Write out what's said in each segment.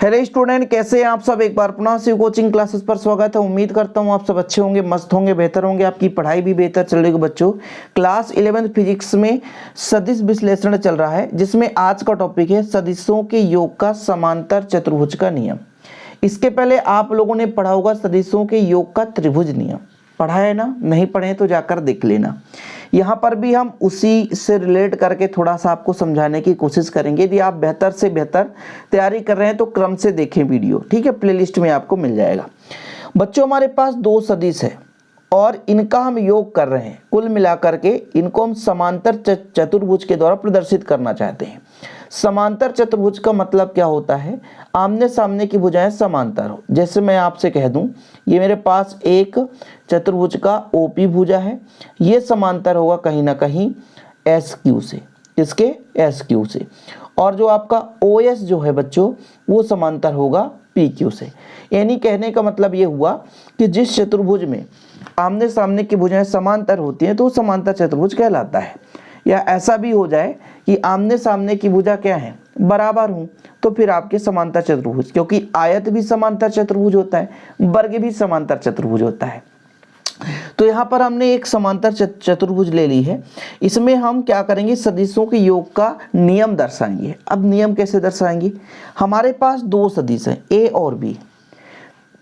Hello student, कैसे हैं आप सब। एक बार पुनः शिव कोचिंग क्लासेस पर स्वागत है। उम्मीद करता हूं आप सब अच्छे होंगे, मस्त होंगे, बेहतर होंगे, आपकी पढ़ाई भी बेहतर चल रही है। बच्चों, क्लास 11th फिजिक्स में सदिश विश्लेषण चल रहा है, जिसमें आज का टॉपिक है सदिशों के योग का समांतर चतुर्भुज का नियम। इसके पहले आप लोगों ने पढ़ा होगा सदिशों के योग का त्रिभुज नियम। पढ़ा है ना? नहीं पढ़े तो जाकर देख लेना। यहाँ पर भी हम उसी से रिलेट करके थोड़ा सा आपको समझाने की कोशिश करेंगे। यदि आप बेहतर से बेहतर तैयारी कर रहे हैं तो क्रम से देखें वीडियो, ठीक है। प्लेलिस्ट में आपको मिल जाएगा। बच्चों, हमारे पास दो सदिश है और इनका हम योग कर रहे हैं। कुल मिलाकर के इनको हम समांतर चतुर्भुज के द्वारा प्रदर्शित करना चाहते हैं। समांतर चतुर्भुज का मतलब क्या होता है? आमने सामने की भुजाएं समांतर हो। जैसे मैं आपसे कह दूं, ये मेरे पास एक चतुर्भुज का ओपी भुजा है, ये समांतर होगा कहीं ना कहीं एस क्यू से। किसके? एस क्यू से। और जो आपका ओ एस जो है बच्चों, वो समांतर होगा पी क्यू से। यानी कहने का मतलब ये हुआ कि जिस चतुर्भुज में आमने सामने की भुजाएं समांतर होती हैं तो वो समांतर चतुर्भुज कहलाता है। या ऐसा भी हो जाए कि आमने सामने की भुजा क्या है? बराबर हूं, तो फिर आपके समांतर चतुर्भुज, क्योंकि आयत भी समांतर चतुर्भुज होता है, वर्ग भी समांतर चतुर्भुज होता है। तो यहाँ पर हमने एक समांतर चतुर्भुज ले ली है। इसमें हम क्या करेंगे? सदिशों के योग का नियम दर्शाएंगे। अब नियम कैसे दर्शाएंगे? हमारे पास दो सदिश हैं, ए और बी।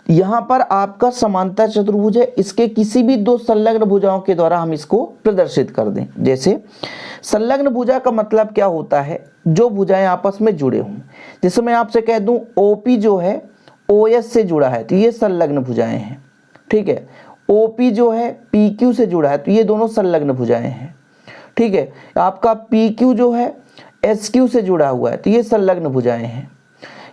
यहाँ पर आपका समांतर चतुर्भुज है, इसके किसी भी दो संलग्न भुजाओं के द्वारा हम इसको प्रदर्शित कर दें। जैसे संलग्न भुजा का मतलब क्या होता है? जो भुजाएं आपस में जुड़े हों। जैसे मैं आपसे कह दूं ओपी जो है ओएस से जुड़ा है तो ये संलग्न भुजाएं हैं, ठीक है। ओपी जो है पीक्यू से जुड़ा है तो ये दोनों संलग्न भुजाएं हैं, ठीक है। आपका पीक्यू जो है एसक्यू से जुड़ा हुआ है तो ये संलग्न भुजाएं हैं।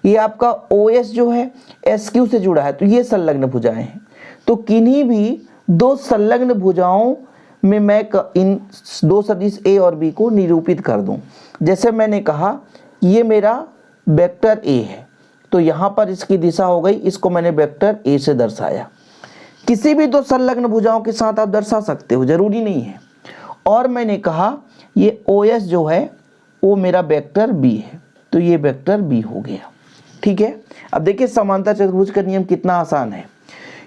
ये आपका OS जो है SQ से जुड़ा है तो ये संलग्न भुजाएं हैं। तो किन्हीं भी दो संलग्न भुजाओं में मैं इन दो सदिश A और B को निरूपित कर दूं। जैसे मैंने कहा ये मेरा वेक्टर A है, तो यहाँ पर इसकी दिशा हो गई, इसको मैंने वेक्टर A से दर्शाया। किसी भी दो संलग्न भुजाओं के साथ आप दर्शा सकते हो, जरूरी नहीं है। और मैंने कहा ये OS जो है वो मेरा वेक्टर B है, तो ये वेक्टर B हो गया, ठीक है। अब देखिए समांतर चतुर्भुज का नियम कितना आसान है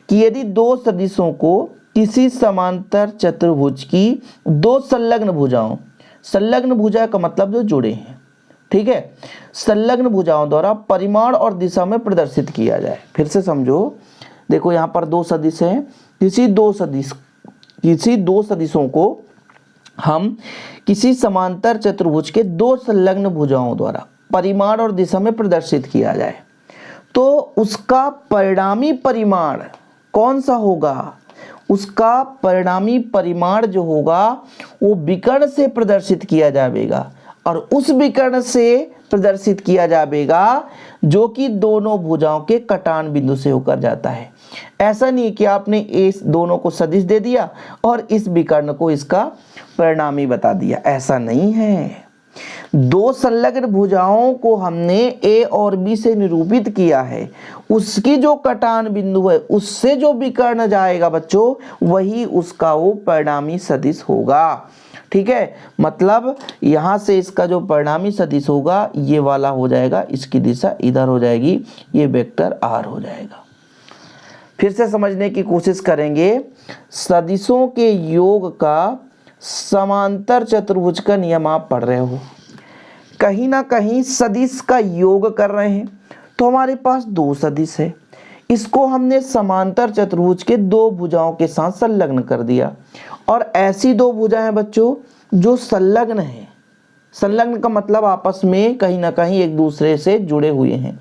कि यदि दो सदिशों को किसी समांतर चतुर्भुज की दो संलग्न भुजाओं, संलग्न भुजा का मतलब जो जुड़े हैं, ठीक है, संलग्न भुजाओं द्वारा परिमाण और दिशा में प्रदर्शित किया जाए। फिर से समझो, देखो यहाँ पर दो सदिश हैं, किसी दो सदिशों को हम किसी समांतर चतुर्भुज के दो संलग्न भुजाओं द्वारा परिमाण और दिशा में प्रदर्शित किया जाए तो उसका परिणामी परिमाण कौन सा होगा? उसका परिणामी परिमाण जो होगा वो विकर्ण से प्रदर्शित किया जाएगा, और उस विकर्ण से प्रदर्शित किया जाएगा जो कि दोनों भुजाओं के कटान बिंदु से होकर जाता है। ऐसा नहीं कि आपने इस दोनों को सदिश दे दिया और इस विकर्ण को इसका परिणामी बता दिया, ऐसा नहीं है। दो संलग्न भुजाओं को हमने A और B से निरूपित किया है, उसकी जो कटान बिंदु है उससे जो विकर्ण जाएगा बच्चों, वही उसका वो परिणामी सदिश होगा, ठीक है। मतलब यहां से इसका जो परिणामी सदिश होगा ये वाला हो जाएगा, इसकी दिशा इधर हो जाएगी, ये वेक्टर R हो जाएगा। फिर से समझने की कोशिश करेंगे। सदिशों के योग का समांतर चतुर्भुज का नियम आप पढ़ रहे हो, कहीं ना कहीं सदिश का योग कर रहे हैं, तो हमारे पास दो सदिश है, इसको हमने समांतर चतुर्भुज के दो भुजाओं के साथ संलग्न कर दिया। और ऐसी दो भुजाएं बच्चों जो संलग्न हैं, संलग्न का मतलब आपस में कहीं ना कहीं एक दूसरे से जुड़े हुए हैं,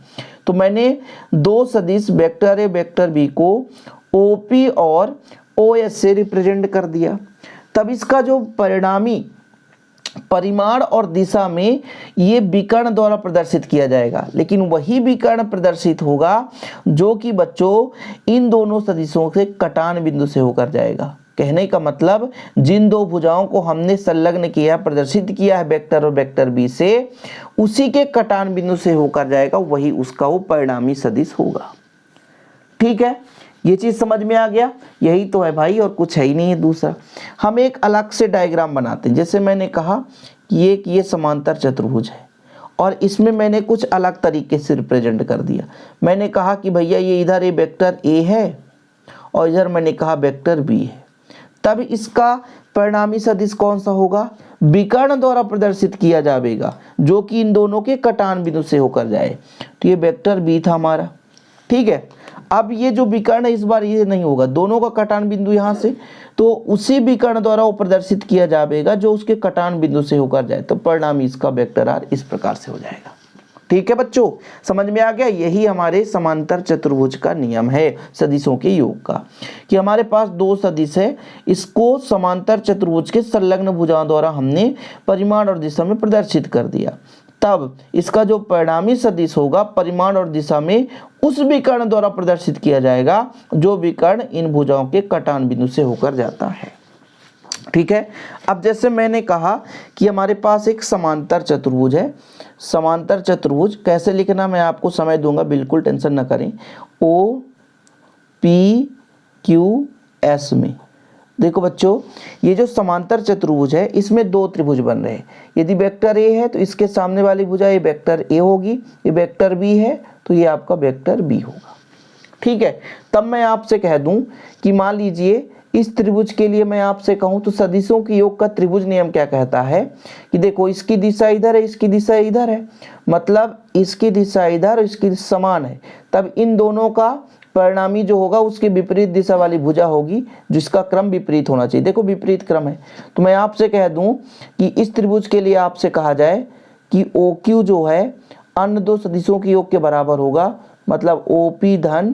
तो मैंने दो सदिश वेक्टर A वेक्टर B को OP और OS से रिप्रेजेंट कर दिया। तब इसका जो परिणामी परिमाण और दिशा में ये विकर्ण द्वारा प्रदर्शित किया जाएगा, लेकिन वही विकर्ण प्रदर्शित होगा जो कि बच्चों इन दोनों सदिशों से कटान बिंदु से होकर जाएगा। कहने का मतलब जिन दो भुजाओं को हमने संलग्न किया, प्रदर्शित किया है वेक्टर और वेक्टर बी से, उसी के कटान बिंदु से होकर जाएगा, वही उसका वो परिणामी सदिश होगा, ठीक है। ये चीज समझ में आ गया? यही तो है भाई, और कुछ है ही नहीं है। दूसरा हम एक अलग से डायग्राम बनाते हैं। जैसे मैंने कहा कि ये समांतर चतुर्भुज है और इसमें मैंने कुछ अलग तरीके से रिप्रेजेंट कर दिया। मैंने कहा कि भैया ये इधर ये वेक्टर ए है और इधर मैंने कहा वेक्टर बी है, तब इसका परिणामी सदिश कौन सा होगा, विकर्ण द्वारा प्रदर्शित किया जाएगा जो कि इन दोनों के कटान बिंदु से होकर जाए। तो ये वेक्टर बी था हमारा, ठीक है। अब ये जो विकर्ण है इस बार ये नहीं होगा, दोनों का कटान बिंदु यहाँ से, तो उसी विकर्ण द्वारा वो प्रदर्शित किया जाएगा जो उसके कटान बिंदु से होकर जाए। तो परिणामी इसका वेक्टर आर इस प्रकार से हो जाएगा। ठीक है बच्चों, समझ में आ गया। यही हमारे समांतर चतुर्भुज का नियम है सदिशों के योग का, कि हमारे पास दो सदिश है, इसको समांतर चतुर्भुज के संलग्न भुजाओं द्वारा हमने परिमाण और दिशा में प्रदर्शित कर दिया, तब इसका जो परिणामी सदिश होगा परिमाण और दिशा में उस विकर्ण द्वारा प्रदर्शित किया जाएगा जो विकर्ण इन भुजाओं के कटान बिंदु से होकर जाता है। ठीक है। अब जैसे मैंने कहा कि हमारे पास एक समांतर चतुर्भुज है, समांतर चतुर्भुज कैसे लिखना मैं आपको समय दूंगा, बिल्कुल टेंशन न करें। ओ पी क्यू एस में देखो बच्चों, ये जो समांतर चतुर्भुज है इसमें दो त्रिभुज बन रहे हैं। यदि वेक्टर ए है तो इसके सामने वाली भुजा ये वेक्टर ए होगी, ये वेक्टर बी है तो ये आपका वेक्टर बी होगा। ठीक है। तब मैं आपसे कह दूं कि मान लीजिए इस त्रिभुज के लिए मैं आपसे कहूं तो सदिशों के योग का त्रिभुज नियम क्या कहता है कि देखो इसकी दिशा इधर है, इसकी दिशा इधर है, मतलब इसकी दिशा इधर और इसकी समान है, तब इन दोनों का परिणामी जो होगा उसके विपरीत दिशा वाली भुजा होगी जिसका क्रम विपरीत होना चाहिए। देखो विपरीत क्रम है, तो मैं आपसे कह दूं कि इस त्रिभुज के लिए आपसे कहा जाए कि ओ क्यू जो है अन्य दो सदिशों के योग के बराबर होगा, मतलब ओ पी धन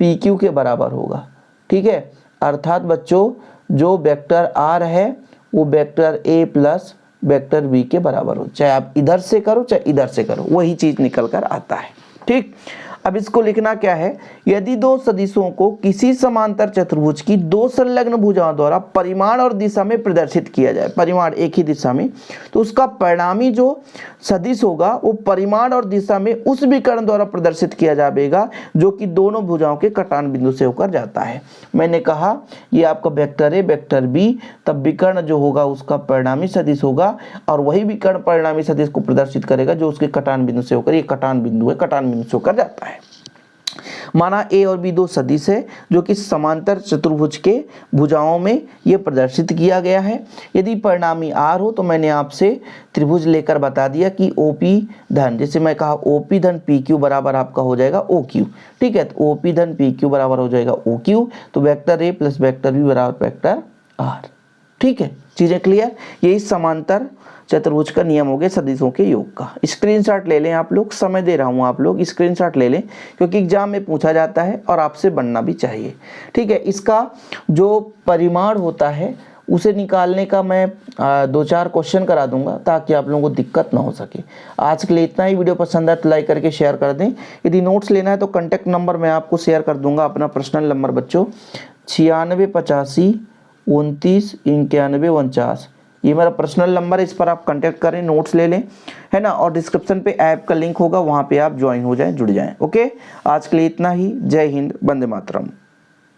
पी क्यू के बराबर होगा। ठीक है। अर्थात बच्चों जो वेक्टर आर है वो vector A plus vector B के बराबर हो, चाहे आप इधर से करो चाहे इधर से करो, वही चीज निकल कर आता है। ठीक। अब इसको लिखना क्या है, यदि दो सदिशों को किसी समांतर चतुर्भुज की दो संलग्न भुजाओं द्वारा परिमाण और दिशा में प्रदर्शित किया जाए, परिमाण एक ही दिशा में, तो उसका परिणामी जो सदिश होगा वो परिमाण और दिशा में उस विकर्ण द्वारा प्रदर्शित किया जाएगा जो कि दोनों भुजाओं के कटान बिंदु से होकर जाता है। मैंने कहा ये आपका वेक्टर ए वेक्टर बी, तब विकर्ण जो होगा उसका परिणामी सदिश होगा और वही विकर्ण परिणामी सदिश को प्रदर्शित करेगा जो उसके कटान बिंदु से होकर, ये कटान बिंदु है, कटान बिंदु से होकर जाता है। माना ए और बी दो सदिश है जो कि समांतर चतुर्भुज के भुजाओं में ये प्रदर्शित किया गया है। यदि परिणामी आर हो तो मैंने आपसे त्रिभुज लेकर बता दिया कि ओपी धन, जैसे मैं कहा ओपी धन पी क्यू बराबर आपका हो जाएगा ओ क्यू। ठीक है। तो ओपी धन पी क्यू बराबर हो जाएगा ओ क्यू, तो vector A plus vector B बराबर वेक्टर आर। ठीक है, चीजें क्लियर। यही समांतर चतुर्भुज का नियम हो गया सदिशों के योग का। स्क्रीनशॉट ले लें आप लोग, समय दे रहा हूं, आप लोग स्क्रीनशॉट ले लें क्योंकि एग्जाम में पूछा जाता है और आपसे बनना भी चाहिए। ठीक है। इसका जो परिमाण होता है उसे निकालने का मैं 2-4 क्वेश्चन करा दूंगा ताकि आप लोगों को दिक्कत ना हो सके। आज के लिए इतना ही। वीडियो पसंद आए तो लाइक करके शेयर कर दें। यदि नोट्स लेना है तो कॉन्टैक्ट नंबर मैं आपको शेयर कर दूंगा, अपना पर्सनल नंबर बच्चों 9685 29 91 49, ये मेरा पर्सनल नंबर है, इस पर आप कांटेक्ट करें, नोट्स ले लें, है ना। और डिस्क्रिप्शन पे ऐप का लिंक होगा, वहाँ पे आप ज्वाइन हो जाएं, जुड़ जाएं। ओके, आज के लिए इतना ही। जय हिंद, वंदे मातरम।